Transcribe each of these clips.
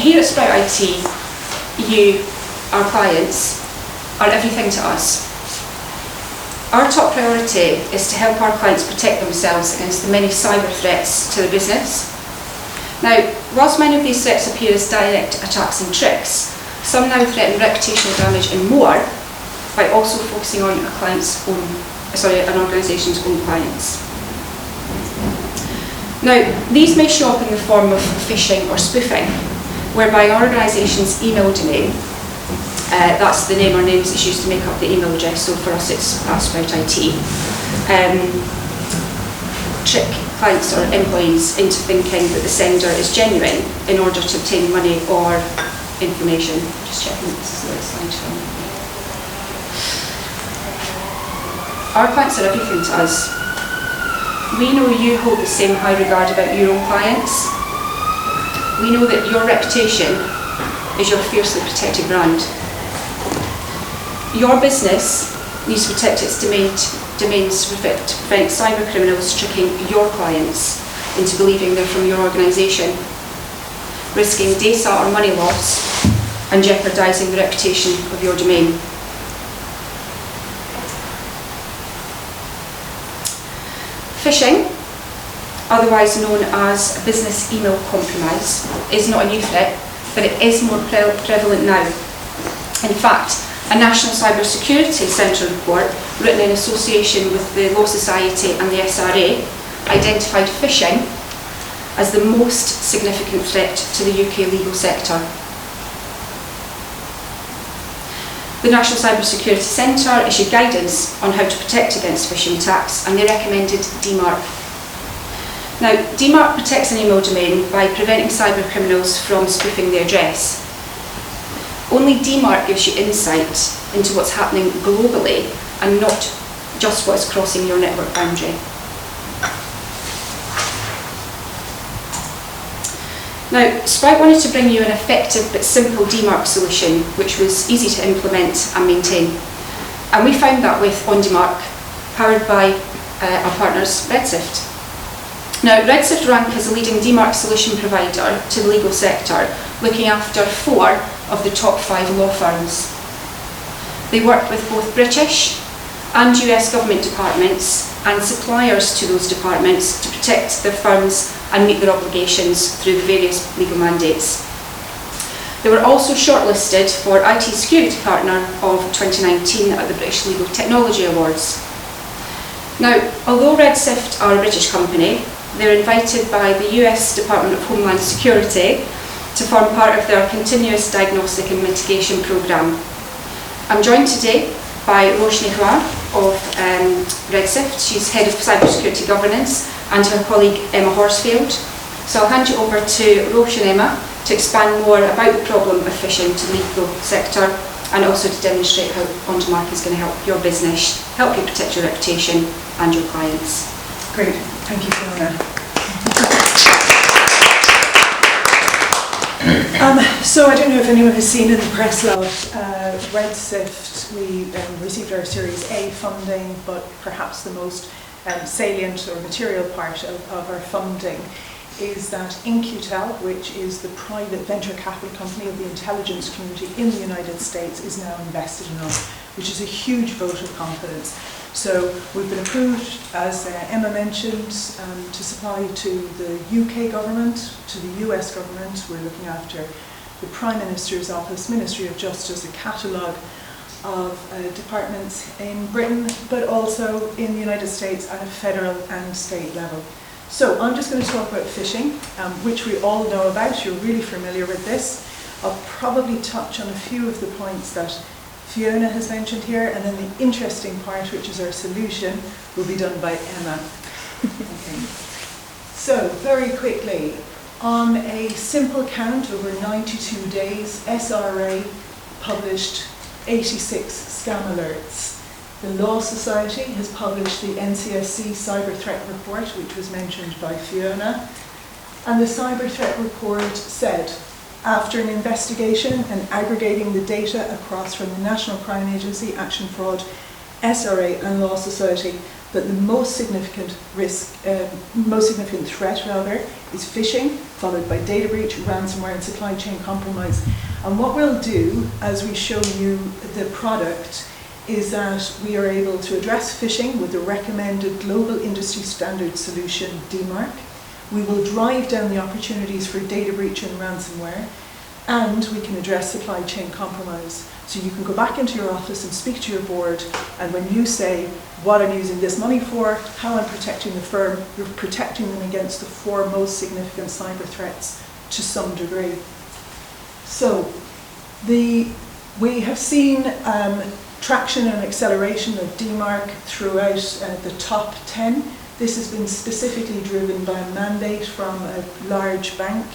here at Sprout IT, you, our clients, are everything to us. Our top priority is to help our clients protect themselves against the many cyber threats to their business. Now, whilst many of these threats appear as direct attacks and tricks, some now threaten reputational damage and more by also focusing on an organisation's own clients. Now, these may show up in the form of phishing or spoofing, whereby an organisation's email domain, that's the name or names that's used to make up the email address, so for us it's Sprout IT, trick clients or employees into thinking that the sender is genuine in order to obtain money or information. Just checking that this is the right slide for me. Our clients are everything to us. We know you hold the same high regard about your own clients. We know that your reputation is your fiercely protected brand. Your business needs to protect its domains to prevent cyber criminals tricking your clients into believing they're from your organisation, risking data or money loss and jeopardising the reputation of your domain. Phishing, otherwise known as business email compromise, is not a new threat, but it is more prevalent now. In fact, a National Cyber Security Centre report, written in association with the Law Society and the SRA, identified phishing as the most significant threat to the UK legal sector. The National Cyber Security Centre issued guidance on how to protect against phishing attacks, and they recommended DMARC. Now, DMARC protects an email domain by preventing cyber criminals from spoofing the address. Only DMARC gives you insight into what's happening globally and not just what's crossing your network boundary. Now, Sprout wanted to bring you an effective but simple DMARC solution which was easy to implement and maintain. And we found that with OnDMARC, powered by our partners Redsift. Now, Redsift rank as a leading DMARC solution provider to the legal sector, looking after 4 of the top 5 law firms. They work with both British and US government departments and suppliers to those departments to protect their firms and meet their obligations through the various legal mandates. They were also shortlisted for IT Security Partner of 2019 at the British Legal Technology Awards. Now, although Redsift are a British company, they're invited by the US Department of Homeland Security to form part of their continuous diagnostic and mitigation programme. I'm joined today by Roshni Hua of Redsift. She's Head of Cybersecurity Governance, and her colleague Emma Horsfield. So I'll hand you over to Rosh and Emma to expand more about the problem of phishing to the legal sector, and also to demonstrate how OnDMARC is going to help your business, help you protect your reputation and your clients. Great, thank you, Fiona. So I don't know if anyone has seen in the press last Redsift, we received our Series A funding, but perhaps the most salient or material part of our funding is that InQtel, which is the private venture capital company of the intelligence community in the United States, is now invested in us, which is a huge vote of confidence. So we've been approved, as Emma mentioned, to supply to the UK government, to the US government. We're looking after the Prime Minister's Office, Ministry of Justice, a catalogue of departments in Britain, but also in the United States at a federal and state level. So I'm just going to talk about phishing, which we all know about. You're really familiar with this. I'll probably touch on a few of the points that Fiona has mentioned here, and then the interesting part, which is our solution, will be done by Emma. Okay. So very quickly, on a simple count over 92 days, SRA published 86 scam alerts. The Law Society has published the NCSC Cyber Threat Report, which was mentioned by Fiona. And the Cyber Threat Report said, after an investigation and aggregating the data across from the National Crime Agency, Action Fraud, SRA and Law Society, that the most significant threat is phishing, followed by data breach, ransomware, and supply chain compromise. And what we'll do as we show you the product is that we are able to address phishing with the recommended global industry standard solution, DMARC. We will drive down the opportunities for data breach and ransomware, and we can address supply chain compromise. So you can go back into your office and speak to your board, and when you say what I'm using this money for, how I'm protecting the firm, you're protecting them against the 4 most significant cyber threats to some degree. So we have seen traction and acceleration of DMARC throughout the top 10. This has been specifically driven by a mandate from a large bank.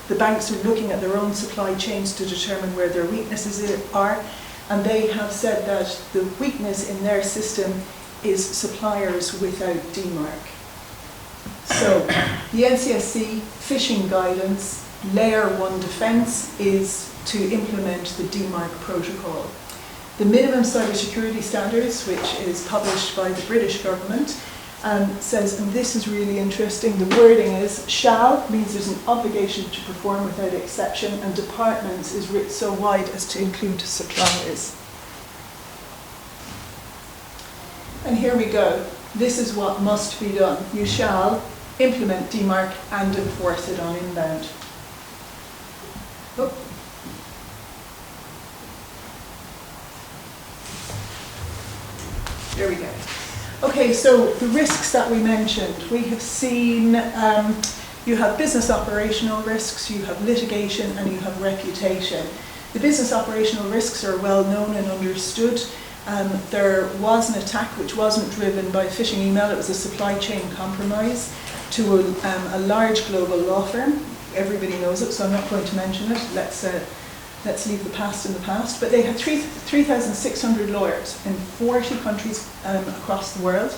The banks are looking at their own supply chains to determine where their weaknesses are, and they have said that the weakness in their system is suppliers without DMARC. So the NCSC phishing guidance, layer 1 defense, is to implement the DMARC protocol. The minimum cybersecurity standards, which is published by the British government, says, and this is really interesting, the wording is, shall means there's an obligation to perform without exception, and departments is writ so wide as to include suppliers. And here we go. This is what must be done. You shall implement DMARC and enforce it on inbound. Oh. There we go. Okay, so the risks that we mentioned, we have seen, you have business operational risks, you have litigation, and you have reputation. The business operational risks are well known and understood. There was an attack which wasn't driven by phishing email, it was a supply chain compromise to a large global law firm. Everybody knows it, so I'm not going to mention it. Let's leave the past in the past. But they had 3,600 lawyers in 40 countries across the world.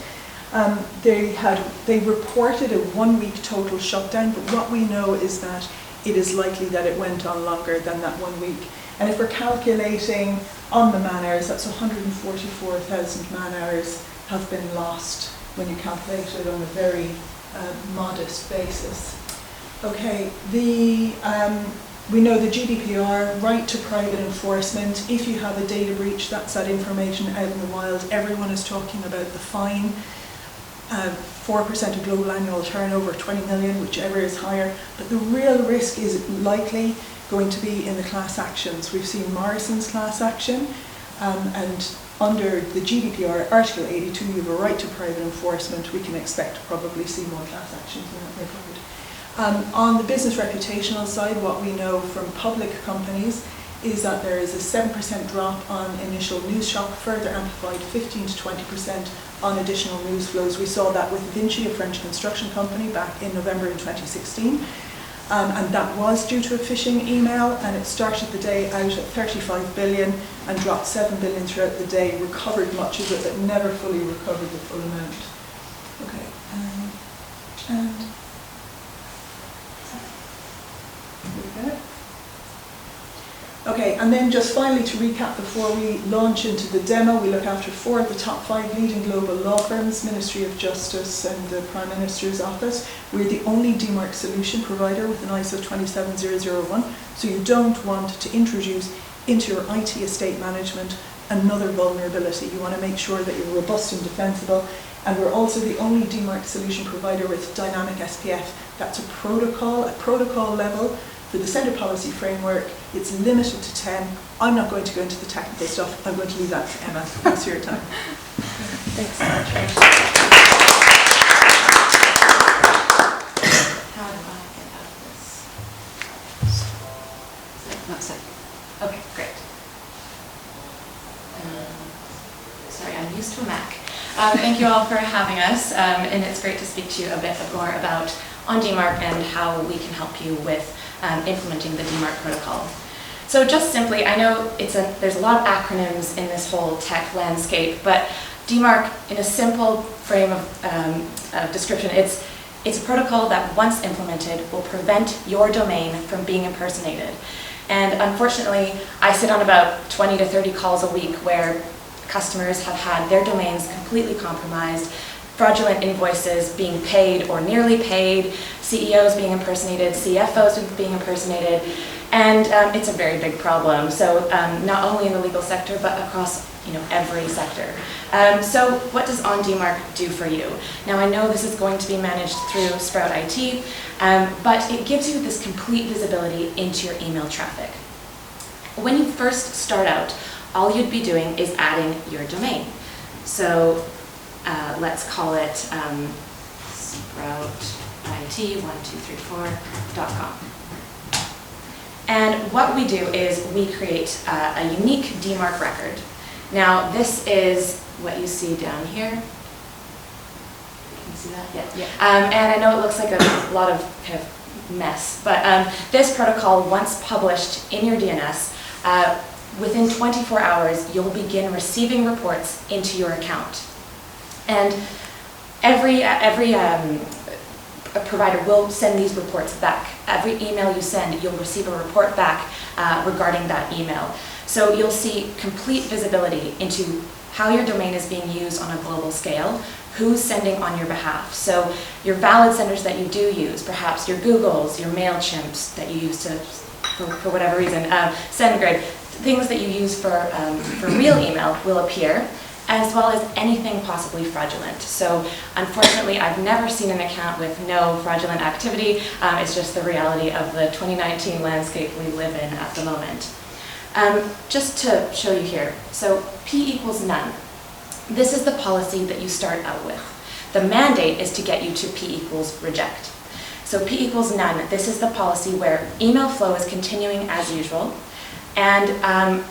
They reported a 1-week total shutdown, but what we know is that it is likely that it went on longer than that 1 week. And if we're calculating on the man hours, that's 144,000 man hours have been lost when you calculate it on a very modest basis. Okay, we know the GDPR, right to private enforcement. If you have a data breach, that's that information out in the wild. Everyone is talking about the fine, 4% of global annual turnover, 20 million, whichever is higher. But the real risk is likely going to be in the class actions. We've seen Morrison's class action, and under the GDPR, Article 82, you have a right to private enforcement. We can expect to probably see more class actions in that regard. On the business reputational side, what we know from public companies is that there is a 7% drop on initial news shock, further amplified 15 to 20% on additional news flows. We saw that with Vinci, a French construction company, back in November in 2016. And that was due to a phishing email, and it started the day out at 35 billion and dropped 7 billion throughout the day, recovered much of it, but never fully recovered the full amount. Okay, and there we go. Okay, and then just finally to recap before we launch into the demo, we look after 4 of the top 5 leading global law firms, Ministry of Justice and the Prime Minister's Office. We're the only DMARC solution provider with an ISO 27001, so you don't want to introduce into your IT estate management another vulnerability. You want to make sure that you're robust and defensible. And we're also the only DMARC solution provider with dynamic SPF. That's a protocol level. For the Centre Policy Framework, it's limited to 10. I'm not going to go into the technical stuff. I'm going to leave that to Emma. Thanks for your time. Thanks so much. How do I get out of this? Not so. Okay, great. Sorry, I'm used to a Mac. Thank you all for having us, and it's great to speak to you a bit more about OnDMARC and how we can help you with implementing the DMARC protocol. So just simply, I know there's a lot of acronyms in this whole tech landscape, but DMARC, in a simple frame of description, it's a protocol that once implemented will prevent your domain from being impersonated. And unfortunately, I sit on about 20 to 30 calls a week where customers have had their domains completely compromised fraudulent invoices being paid or nearly paid, CEOs being impersonated, CFOs being impersonated, and it's a very big problem. So not only in the legal sector, but across every sector. So what does OnDMARC do for you? Now I know this is going to be managed through Sprout IT, but it gives you this complete visibility into your email traffic. When you first start out, all you'd be doing is adding your domain. So let's call it sproutit1234.com. And what we do is we create a unique DMARC record. Now this is what you see down here. Can you see that? Yeah. And I know it looks like a lot of kind of mess, but this protocol, once published in your DNS, within 24 hours, you'll begin receiving reports into your account. And every provider will send these reports back. Every email you send, you'll receive a report back regarding that email. So you'll see complete visibility into how your domain is being used on a global scale, who's sending on your behalf. So your valid senders that you do use, perhaps your Googles, your MailChimps that you use to, for whatever reason, SendGrid, things that you use for real email will appear, as well as anything possibly fraudulent. So unfortunately, I've never seen an account with no fraudulent activity. It's just the reality of the 2019 landscape we live in at the moment. Just to show you here, so P equals none. This is the policy that you start out with. The mandate is to get you to P equals reject. So P equals none, this is the policy where email flow is continuing as usual, and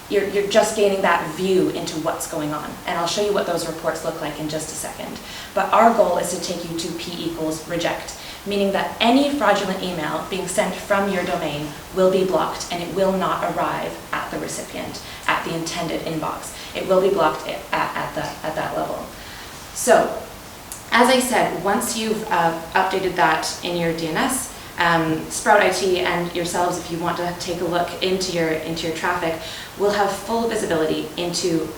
you're just gaining that view into what's going on. And I'll show you what those reports look like in just a second. But our goal is to take you to P equals reject, meaning that any fraudulent email being sent from your domain will be blocked and it will not arrive at the recipient, at the intended inbox. It will be blocked at that level. So, as I said, once you've updated that in your DNS, Sprout IT and yourselves, if you want to take a look into your traffic, will have full visibility into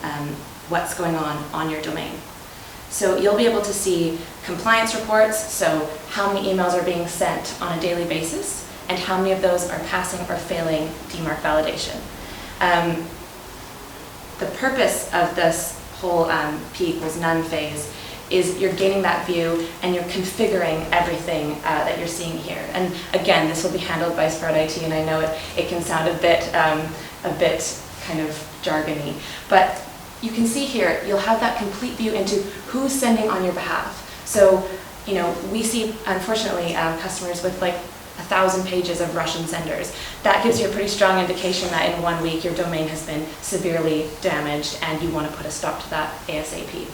what's going on your domain. So you'll be able to see compliance reports, so how many emails are being sent on a daily basis, and how many of those are passing or failing DMARC validation. The purpose of this whole P equals none phase is you're gaining that view and you're configuring everything that you're seeing here. And again, this will be handled by Sprout IT, and I know it can sound a bit kind of jargony, but you can see here, you'll have that complete view into who's sending on your behalf. So, we see, unfortunately, customers with like 1,000 pages of Russian senders. That gives you a pretty strong indication that in 1 week your domain has been severely damaged and you want to put a stop to that ASAP.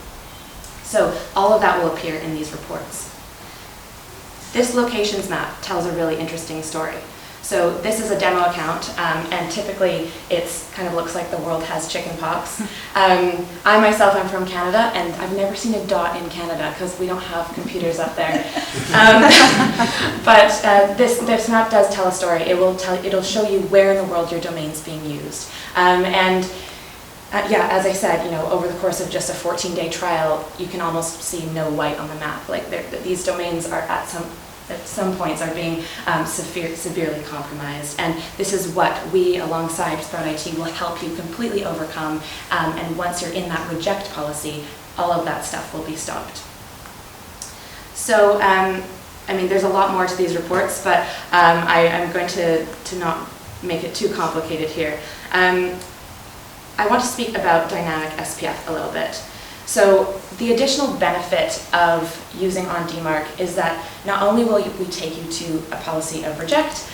So all of that will appear in these reports. This locations map tells a really interesting story. So this is a demo account, and typically it's kind of looks like the world has chicken pox. I myself am from Canada, and I've never seen a dot in Canada because we don't have computers up there. But this map does tell a story. It'll show you where in the world your domain's being used. Yeah, as I said, over the course of just a 14-day trial, you can almost see no white on the map. Like these domains are at some points are being severely compromised, and this is what we, alongside Sprout IT, will help you completely overcome. And once you're in that reject policy, all of that stuff will be stopped. So, there's a lot more to these reports, but I'm going to not make it too complicated here. I want to speak about dynamic SPF a little bit. So the additional benefit of using OnDMARC is that not only will we take you to a policy of reject,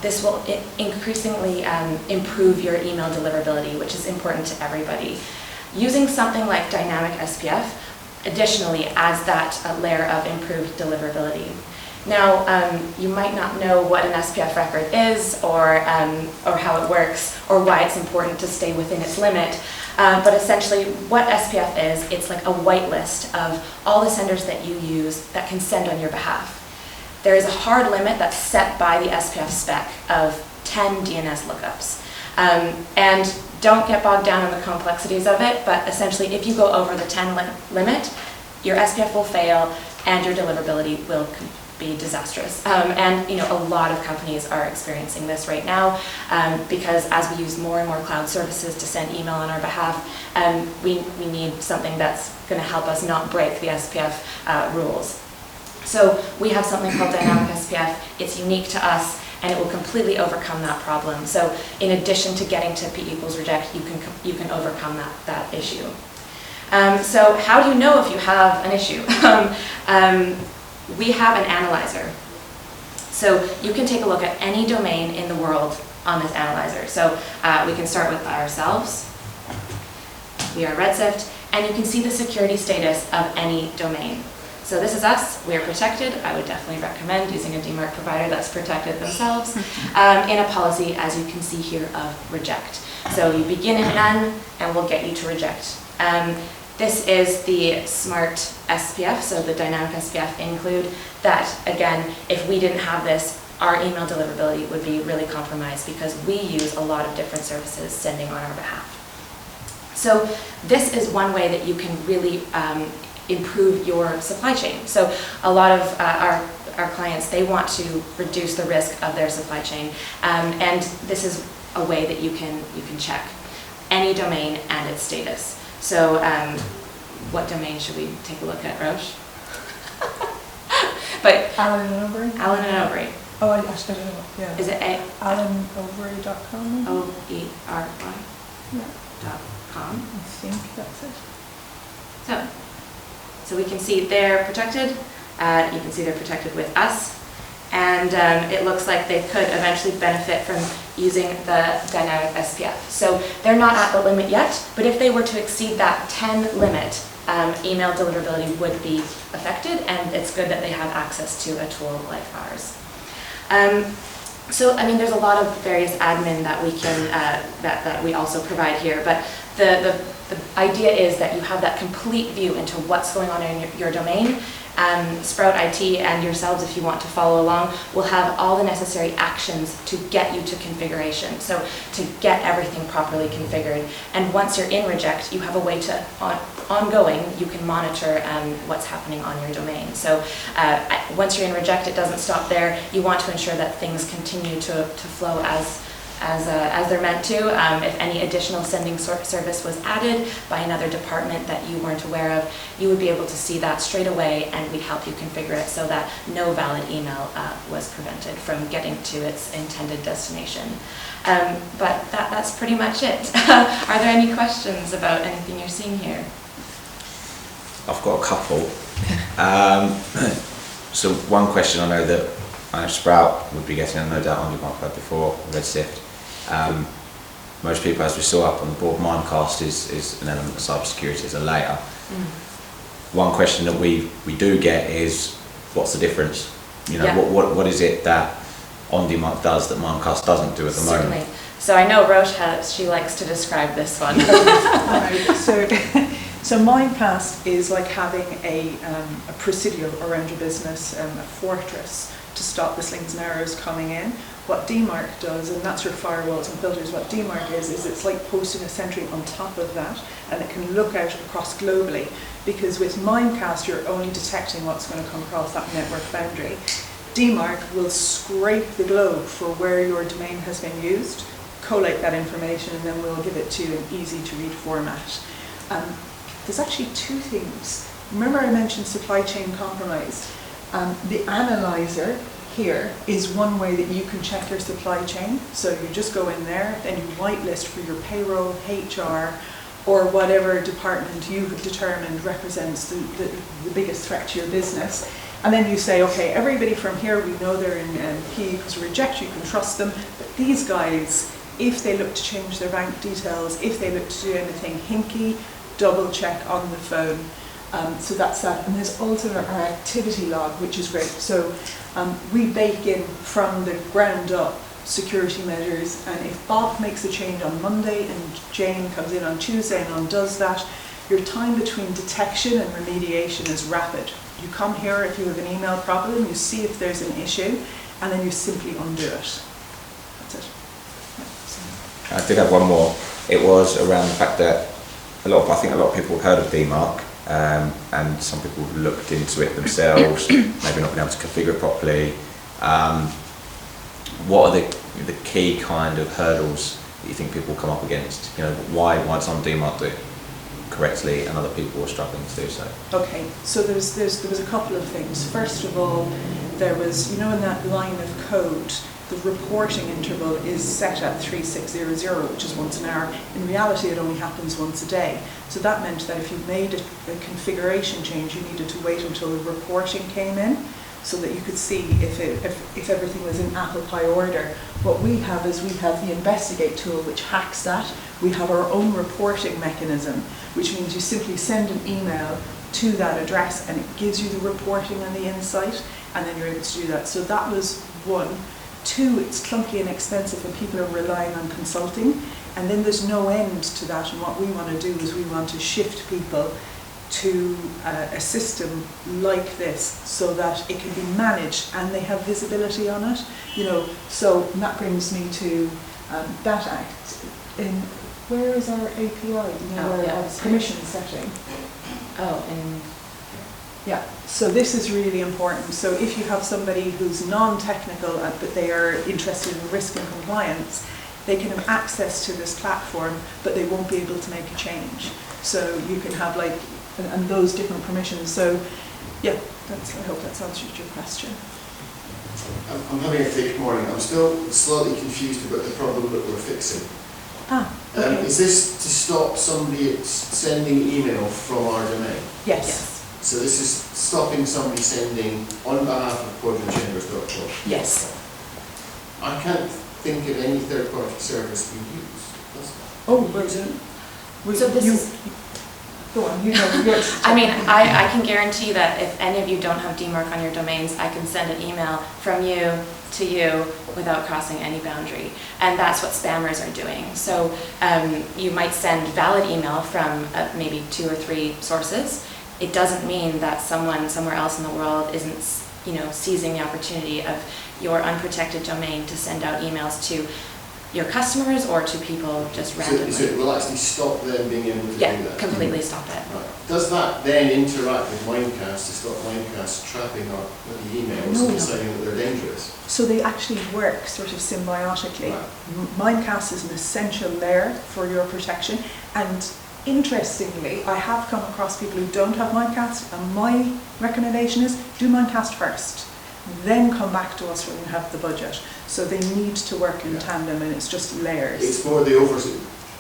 this will increasingly improve your email deliverability, which is important to everybody. Using something like dynamic SPF additionally adds that layer of improved deliverability. Now, you might not know what an SPF record is, or how it works, or why it's important to stay within its limit. But essentially, what SPF is, it's like a whitelist of all the senders that you use that can send on your behalf. There is a hard limit that's set by the SPF spec of 10 DNS lookups. And don't get bogged down in the complexities of it, but essentially, if you go over the 10 limit, your SPF will fail and your deliverability will be disastrous. And you know, a lot of companies are experiencing this right now because as we use more and more cloud services to send email on our behalf, we need something that's going to help us not break the SPF rules. So we have something called Dynamic SPF. It's unique to us, and it will completely overcome that problem. So in addition to getting to P equals reject, you can overcome that issue. So how do you know if you have an issue? We have an analyzer. So you can take a look at any domain in the world on this analyzer. So we can start with ourselves. We are Redsift, and you can see the security status of any domain. So this is us, we are protected. I would definitely recommend using a DMARC provider that's protected themselves in a policy, as you can see here, of reject. So you begin in none, and we'll get you to reject. This is the smart SPF, so the dynamic SPF include that. Again, if we didn't have this, our email deliverability would be really compromised because we use a lot of different services sending on our behalf. So this is one way that you can really improve your supply chain. So a lot of our clients, they want to reduce the risk of their supply chain, and this is a way that you can check any domain and its status. So what domain should we take a look at, Roche? But Allen and Overy? Allen and Overy. Oh, I actually don't know. Yeah. Is it AllenOvery.com? OERY? Yeah. .com. I think that's it. So we can see they're protected. You can see they're protected with us. And it looks like they could eventually benefit from using the dynamic SPF. So they're not at the limit yet, but if they were to exceed that 10 limit, email deliverability would be affected, and it's good that they have access to a tool like ours. So, I mean, there's a lot of various admin that we can, that we also provide here, but the idea is that you have that complete view into what's going on in your domain. Sprout IT and yourselves, if you want to follow along, will have all the necessary actions to get you to configuration, so to get everything properly configured. And once you're in reject, you have a way to, ongoing, you can monitor what's happening on your domain. So once you're in reject, it doesn't stop there. You want to ensure that things continue to flow as they're meant to. If any additional sending service was added by another department that you weren't aware of, you would be able to see that straight away, and we'd help you configure it so that no valid email was prevented from getting to its intended destination. But that's pretty much it. Are there any questions about anything you're seeing here? I've got a couple. So one question I know that Sprout would be getting, and no doubt OnDMARC had before, Redsift. Most people, as we saw up on the board, Mimecast is an element of cybersecurity as a layer. One question that we do get is, what's the difference? You know, what is it that OnDMARC does that Mimecast doesn't do at the moment? So I know Roche she likes to describe this one. Right. So Mimecast is like having a presidio around your business, a fortress to stop the slings and arrows coming in. What DMARC does, and that's your firewalls and filters, what DMARC is it's like posting a sentry on top of that, and it can look out across globally, because with Mimecast you're only detecting what's going to come across that network boundary. DMARC will scrape the globe for where your domain has been used, collate that information, and then we'll give it to you in easy to read format. There's actually two things. Remember I mentioned supply chain compromised. The analyzer here is one way that you can check your supply chain. So you just go in there, then you whitelist for your payroll, HR, or whatever department you have determined represents the biggest threat to your business. And then you say, okay, everybody from here, we know they're in P because reject, you can trust them. But these guys, if they look to change their bank details, if they look to do anything hinky, double check on the phone. So that's that. And there's also our activity log, which is great. So we bake in from the ground up security measures, and if Bob makes a change on Monday and Jane comes in on Tuesday and undoes that, your time between detection and remediation is rapid. You come here if you have an email problem, you see if there's an issue, and then you simply undo it. That's it. I did have one more. It was around the fact that I think a lot of people have heard of DMARC, and some people have looked into it themselves, maybe not been able to configure it properly. What are the key kind of hurdles that you think people come up against? You know, why does OnDMARC do it correctly and other people are struggling to do so? Okay, so there was a couple of things. First of all, there was, you know, in that line of code, the reporting interval is set at 3600, which is once an hour. In reality, it only happens once a day. So that meant that if you made a configuration change, you needed to wait until the reporting came in, so that you could see if everything was in apple pie order. What we have is we have the investigate tool which hacks that. We have our own reporting mechanism, which means you simply send an email to that address and it gives you the reporting and the insight, and then you're able to do that. So that was one. Two, it's clunky and expensive and people are relying on consulting, and then there's no end to that, and what we want to do is we want to shift people to a system like this so that it can be managed and they have visibility on it, you know. So that brings me to that act. Where is our API? You know, our permission setting. Yeah, so this is really important. So if you have somebody who's non-technical but they are interested in risk and compliance, they can have access to this platform, but they won't be able to make a change. So you can have like, and those different permissions. So yeah, I hope that's answered your question. I'm having a thick morning. I'm still slightly confused about the problem that we're fixing. Okay. Is this to stop somebody sending email from our domain? Yes. So this is stopping somebody sending on behalf of quadrantchambers.com? Yes. I can't think of any third-party service we use. Oh, So this is... Go on, you know, yours. I mean, I can guarantee that if any of you don't have DMARC on your domains, I can send an email from you to you without crossing any boundary. And that's what spammers are doing. So you might send valid email from maybe 2 or 3 sources. It doesn't mean that someone somewhere else in the world isn't, you know, seizing the opportunity of your unprotected domain to send out emails to your customers or to people just randomly. So it will actually stop them being able to do that? Yeah, completely stop it. Right. Does that then interact with Mimecast to stop Mimecast trapping our emails and deciding that they're dangerous? So they actually work sort of symbiotically. Right. Mimecast is an essential layer for your protection, and interestingly, I have come across people who don't have Mimecast, and my recommendation is do Mimecast first, then come back to us when you have the budget. So they need to work in tandem, and it's just layers. It's more the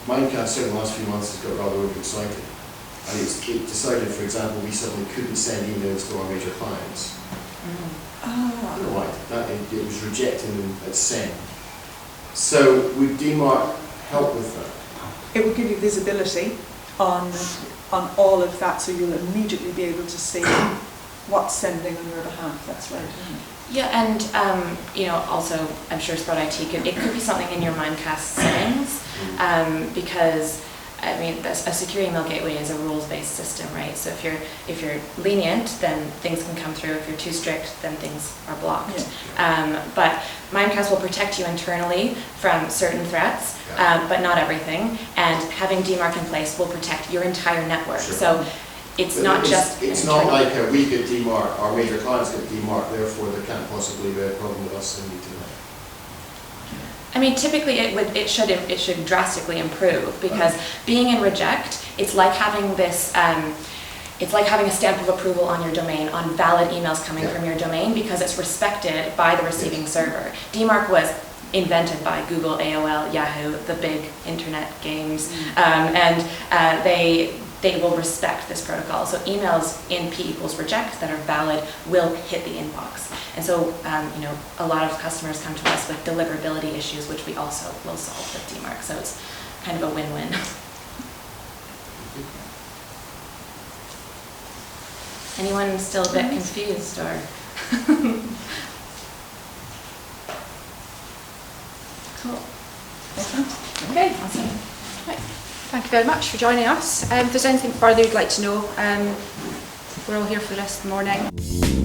Mimecast in the last few months has got rather overexcited. And it decided, for example, we suddenly couldn't send emails to our major clients. I don't know why. It was rejecting them at send. So would DMARC help with that? It will give you visibility on all of that, so you'll immediately be able to see what's sending on your behalf. That's right, isn't it? Yeah, and you know, also I'm sure Sprout IT it could be something in your Mimecast settings, because I mean a secure email gateway is a rules-based system, right? So if you're lenient, then things can come through. If you're too strict, then things are blocked. Yeah. But Mimecast will protect you internally from certain threats, but not everything. And having DMARC in place will protect your entire network. Sure. So it's not just. It's not like we get DMARC, our major clients get DMARC, therefore there can't possibly be a problem with us and we do that. I mean, typically it should drastically improve, because being in reject, it's like having this. It's like having a stamp of approval on your domain, on valid emails coming from your domain, because it's respected by the receiving server. DMARC was invented by Google, AOL, Yahoo, the big internet games, and they will respect this protocol. So emails in P equals reject that are valid will hit the inbox. And so, you know, a lot of customers come to us with deliverability issues, which we also will solve with DMARC. So it's kind of a win-win. Anyone still a bit confused or? Cool. Okay. Awesome. Right. Thank you very much for joining us. If there's anything further you'd like to know, we're all here for the rest of the morning.